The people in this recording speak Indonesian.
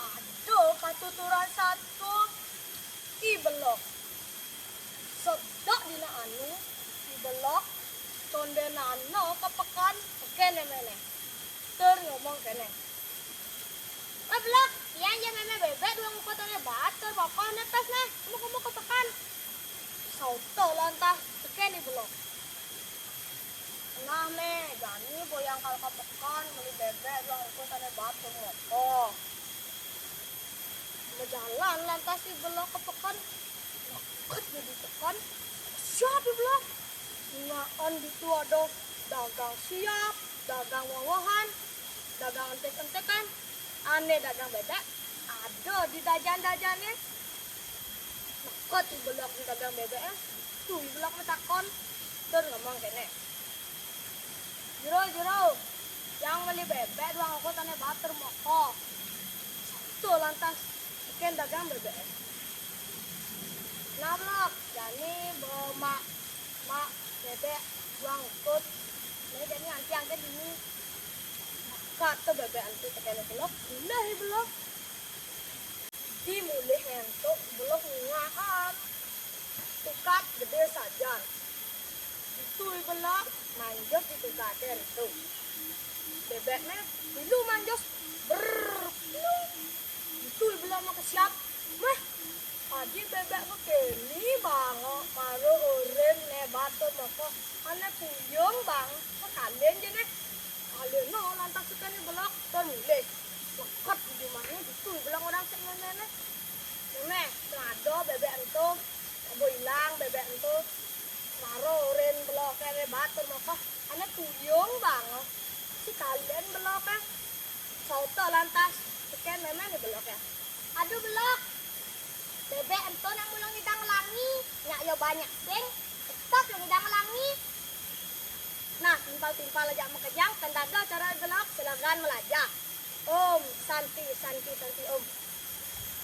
Aduh, katuturan satu ibelok. Sedok dina anu ibelok tonde nano kepekan kene mene. Ter ngomong kene. Belok, iya aja meme bebek dua ngupatane bater bapak netas nah. Kamu kepekan. Sauto lantas kene belok. Nah me, jani boyang kalau kepekan beli bebek dua ngupatane bater ngoko. Berjalan lantas si belok kepekan. Nakut jadi tekan. Siapa belok? Ngaan gitu ada dagang siap, dagang wawahan, dagang entek-entekan, aneh dagang bebek, ada di dajan-dajannya. Nakut si belok di dagang bebeknya, tuh di belok metakon, terus ngomong kene. Jero, yang beli bebek doang aku tanya bater moko. Tuh lantas, ikan dagang bebek. Nah blok, jadi bawa mak bebek buang ikut. Ini jadi nanti angkat ini. Kata bebek nanti tekan blok, mulai blok. Dimulai hentuk blok ngahan. Tukat gede saja. Itu blok manjos itu gaden tuh. Bebeknya dulu manjos itu blok mau kesiap. Mah aji bebek ko keni bang, maro oren ne bato moko, ane puyong bang, kalian je ne, kalian no lantas sekali belok termulai, lekat di mana itu bilang orang sebenarnya ne, ngado bebek itu, abo hilang bebek itu, maro oren belok kene bato moko, ane puyong bang, si kalian belok kan, sauto lantas, sekian memang di belok ya, aduh belok. Bebek ento nang mulung idang langi, nyak yo banyak geng, tetap yang idang langi. Nah, timpal aja mekejang, tendada cara gelap, silakan melajak. Om, santi om.